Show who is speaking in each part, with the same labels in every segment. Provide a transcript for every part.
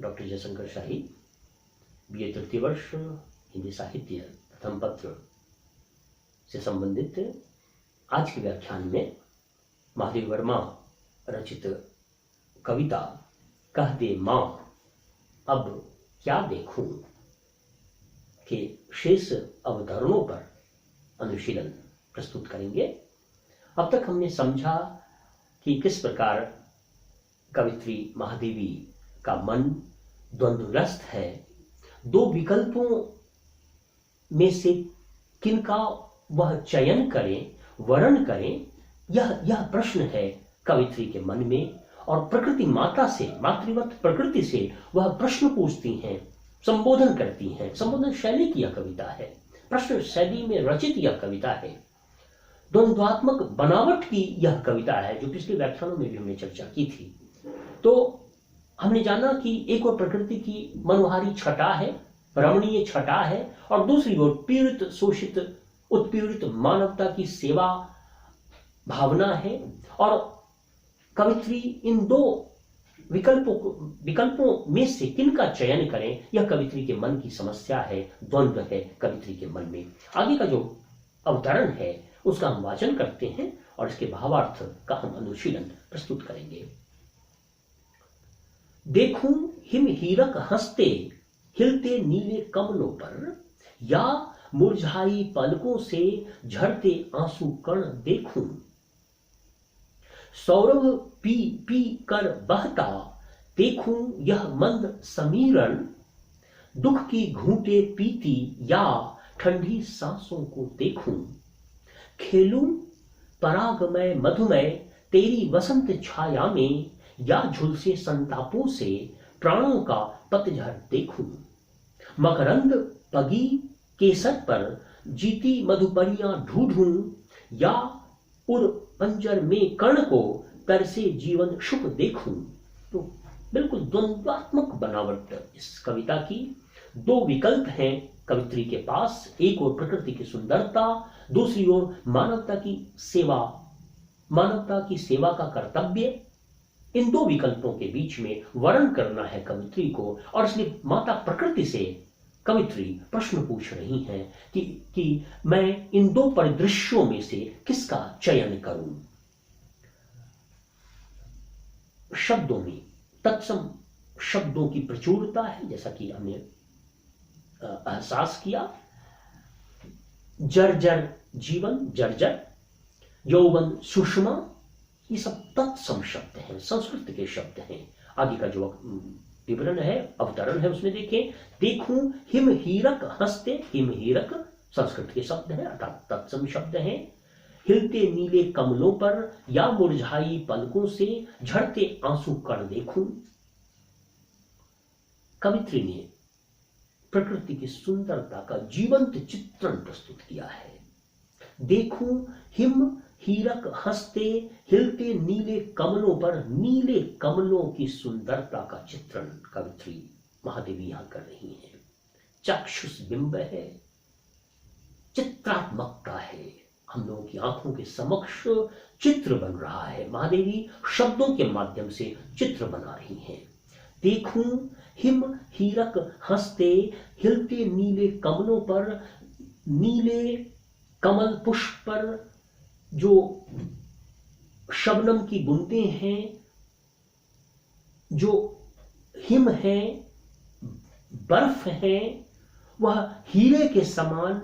Speaker 1: Doctor Jaishankar शाही, BA तृतीय वर्ष, हिंदी साहित्य, प्रथम पत्र से संबंधित आज के व्याख्यान में महादेव वर्मा रचित कविता कह दे माँ अब क्या देखूं के शेष अवतरणों पर अनुशीलन प्रस्तुत करेंगे। अब तक हमने समझा कि किस प्रकार कवित्री महादेवी का मन द्वंद्वग्रस्त है, दो विकल्पों में से किनका वह चयन करें, वर्ण करें, यह प्रश्न है कवित्री के मन में। और प्रकृति माता से, मातृवत प्रकृति से वह प्रश्न पूछती हैं, संबोधन करती हैं। संबोधन शैली की यह कविता है, प्रश्न शैली में रचित यह कविता है, द्वंद्वात्मक बनावट की यह कविता है, जो पिछले व्याख्यानों में भी हमने चर्चा की थी। तो हमने जाना कि एक और प्रकृति की मनोहारी छटा है, रमणीय छटा है, और दूसरी ओर पीड़ित, शोषित, उत्पीड़ित मानवता की सेवा भावना है। और कवित्री इन दो विकल्पों में से किनका चयन करें, यह कवित्री के मन की समस्या है, द्वंद्व है कवित्री के मन में। आगे का जो अवतरण है उसका हम वाचन करते हैं और इसके भावार्थ का हम अनुशीलन प्रस्तुत करेंगे। देखूं हिम हीरक हंसते हिलते नीले कमलों पर, या मुरझाई पलकों से झरते आंसू कण देखूं। सौरभ पी पी कर बहता देखूं यह मंद समीरण, दुख की घूंटे पीती या ठंडी सांसों को देखूं। खेलूं परागमय मधुमय तेरी वसंत छाया में, या झुलसे संतापों से प्राणों का पतझड़ देखूं। मकरंद पगी केसर पर जीती मधुपरियां ढूंढूं, या उर पंजर में कर्ण को तरसे जीवन सुख देखूं। तो बिल्कुल द्वंद्वात्मक बनावट इस कविता की। दो विकल्प हैं कवित्री के पास, एक और प्रकृति की सुंदरता, दूसरी ओर मानवता की सेवा का कर्तव्य। इन दो विकल्पों के बीच में वर्ण करना है कवित्री को, और इसलिए माता प्रकृति से कवित्री प्रश्न पूछ रही हैं कि मैं इन दो परिदृश्यों में से किसका चयन करूं। शब्दों में तत्सम शब्दों की प्रचुरता है, जैसा कि हमने एहसास किया। जर्जर जीवन, जर्जर यौवन, सुषमा, ये सब तत्सम शब्द हैं, संस्कृत के शब्द हैं। आगे का जो विवरण है, अवतरण है, उसमें देखें। देखूं हिम हीरक हंसते, हिम हीरक संस्कृत के शब्द हैं अर्थात तत्सम शब्द हैं। हिलते नीले कमलों पर, या मुरझाई पलकों से झड़ते आंसू कण देखूं। कवित्री ने प्रकृति की सुंदरता का जीवंत चित्रण प्रस्तुत किया है। देखूं हिम हीरक हंसते हिलते नीले कमलों पर, नीले कमलों की सुंदरता का चित्रण कवित्री महादेवी यहां कर रही हैं। चाक्षुष बिंब है, चित्रात्मकता है, हम लोगों की आंखों के समक्ष चित्र बन रहा है। महादेवी शब्दों के माध्यम से चित्र बना रही हैं। देखूं हिम हीरक हंसते हिलते नीले कमलों पर, नीले कमल पुष्प पर जो शबनम की बूंदें हैं, जो हिम है, बर्फ है, वह हीरे के समान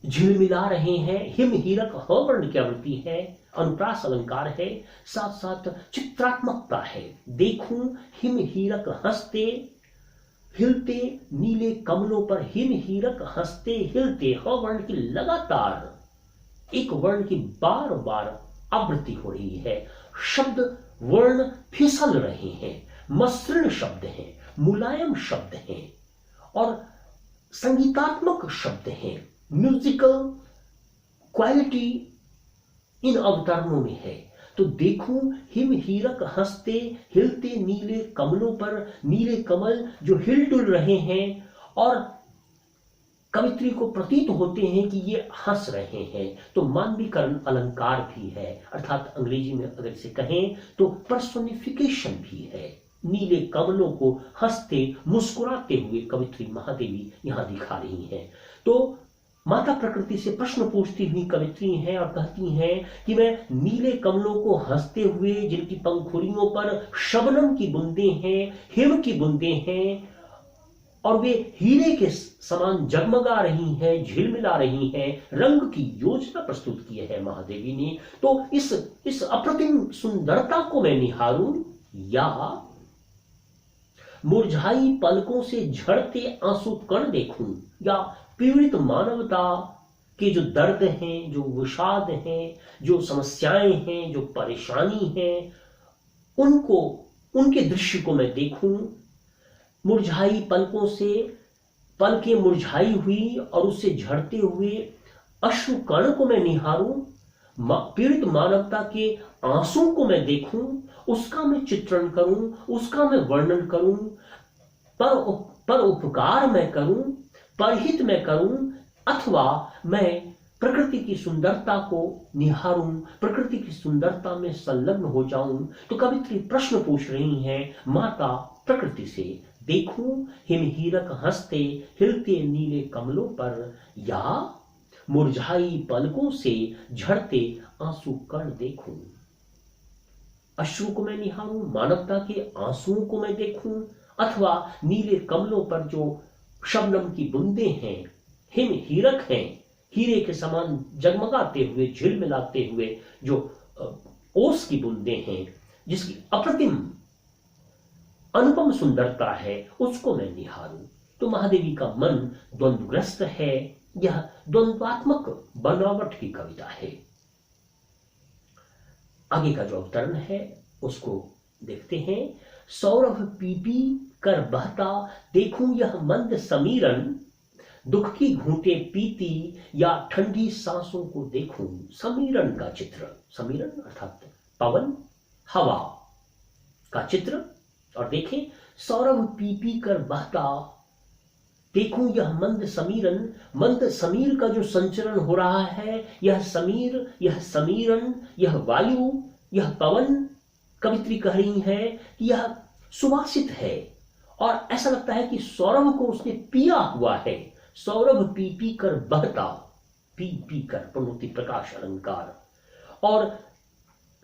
Speaker 1: झिलमिला रहे हैं। हिम हीरक ह वर्ण की आवृत्ति है, अनुप्रास अलंकार है, साथ साथ चित्रात्मकता है। देखूं हिम हीरक हंसते हिलते नीले कमलों पर, हिम हीरक हंसते हिलते, ह वर्ण की लगातार एक वर्ण की बार बार आवृत्ति हो रही है। शब्द वर्ण फिसल रहे हैं, मसृण शब्द हैं, मुलायम शब्द हैं और संगीतात्मक शब्द हैं। म्यूजिकल क्वालिटी इन अवतरणों में है। तो देखूं हिम हीरक हंसते हिलते नीले कमलों पर, नीले कमल जो हिल डुल रहे हैं और कवित्री को प्रतीत होते हैं कि ये हंस रहे हैं। तो मानवीकरण अलंकार भी है, अर्थात अंग्रेजी में अगर इसे कहें तो पर्सोनिफिकेशन भी है। नीले कमलों को हंसते मुस्कुराते हुए कवित्री महादेवी यहां दिखा रही हैं। तो माता प्रकृति से प्रश्न पूछती हुई कवित्री हैं और कहती हैं कि मैं नीले कमलों को हंसते हुए, जिनकी पंखुड़ियों पर शबनम की बूंदें हैं, हिम की बूंदें हैं और वे हीरे के समान जगमगा रही हैं, झिलमिला रही हैं, रंग की योजना प्रस्तुत की है महादेवी ने। तो इस अप्रतिम सुंदरता को मैं निहारूं या मुरझाई पलकों से झड़ते आंसू कण देखूं, या पीड़ित मानवता के जो दर्द हैं, जो विषाद हैं, जो समस्याएं हैं, जो परेशानी है, उनको, उनके दृश्य को मैं देखूं। मुरझाई पलकों से पलकें मुरझाई हुई और उससे झड़ते हुए अश्रु कण को मैं निहारूं, पीड़ित मानवता के आंसू को मैं देखूं, उसका मैं चित्रण करूं, उसका मैं वर्णन करूं, पर उपकार मैं करूं, परहित मैं करूं, अथवा मैं प्रकृति की सुंदरता को निहारूं, प्रकृति की सुंदरता में संलग्न हो जाऊं। तो कवित्री प्रश्न पूछ रही हैं माता प्रकृति से, देखूं हिमहीरक हंसते हिलते नीले कमलों पर, या मुरझाई पलकों से झड़ते आंसू कण देखूं। अश्रु को मैं निहारूं, मानवता के आंसुओं को मैं देखूं, अथवा नीले कमलों पर जो शबनम की बूंदें हैं, हिम हीरक हैं, हीरे के समान जगमगाते हुए, झिलमिलाते हुए जो ओस की बूंदें हैं, जिसकी अप्रतिम अनुपम सुंदरता है, उसको मैं निहारूं। तो महादेवी का मन द्वंद्वग्रस्त है। यह द्वंद्वात्मक बनावट की कविता है। आगे का जो अवतरण है उसको देखते हैं। सौरभ पी पी कर बहता देखूं यह मंद समीरन, दुख की घूंटे पीती या ठंडी सांसों को देखूं। समीरन का चित्र, समीरन अर्थात पवन, हवा का चित्र। और देखें, सौरभ पी पी कर बहता देखूं यह मंद समीरन, मंद समीर का जो संचरण हो रहा है, यह समीर, यह समीरन, यह वायु, यह पवन, कवित्री कह रही है कि यह सुवासित है और ऐसा लगता है कि सौरभ को उसने पिया हुआ है। सौरभ पी पी कर बहता, पी पी कर, प्रणुति प्रकाश अलंकार। और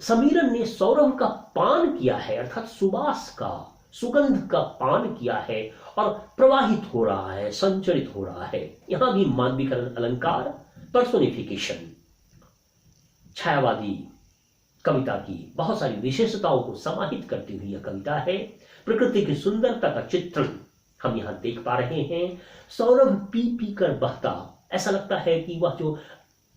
Speaker 1: समीरन ने सौरभ का पान किया है, अर्थात सुवास का, सुगंध का पान किया है और प्रवाहित हो रहा है, संचरित हो रहा है। यहां भी मानवीकरण अलंकार, पर्सोनिफिकेशन, छायावादी कविता की बहुत सारी विशेषताओं को समाहित करती हुई यह कविता है। प्रकृति की सुंदरता का चित्रण हम यहां देख पा रहे हैं। सौरभ पी पी कर बहता, ऐसा लगता है कि वह जो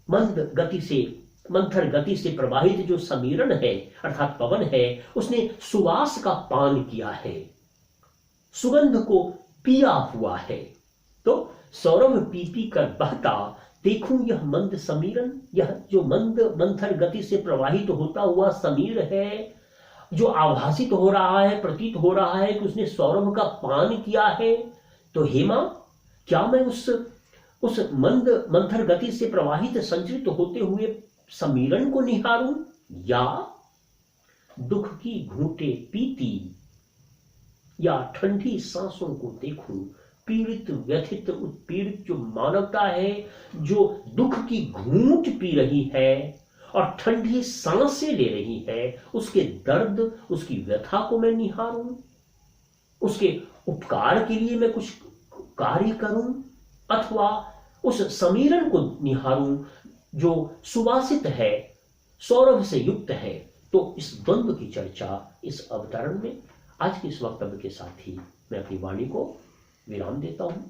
Speaker 1: मंद गति से, मंथर गति से प्रवाहित जो समीरण है अर्थात पवन है, उसने सुवास का पान किया है, सुगंध को पिया हुआ है। तो सौरभ पी पी कर बहता देखूं यह मंद समीरन, यह जो मंद मंथर गति से प्रवाहित होता हुआ समीर है, जो आभासित हो रहा है, प्रतीत हो रहा है कि उसने सौरभ का पान किया है। तो हेमा, क्या मैं उस मंद मंथर गति से प्रवाहित संचरित होते हुए समीरण को निहारूं, या दुख की घूंटे पीती या ठंडी सांसों को देखूं। पीड़ित, व्यथित, उत्पीड़ित जो मानवता है, जो दुख की घूंट पी रही है और ठंडी सांसें ले रही है, उसके दर्द, उसकी व्यथा को मैं निहारूं, उसके उपकार के लिए मैं कुछ कार्य करूं, अथवा उस समीरण को निहारूं जो सुवासित है, सौरभ से युक्त है। तो इस द्वंद्व की चर्चा इस अवतरण में आज के इस वक्तव्य के साथ ही मैं अपनी वाणी को विराम देता हूं।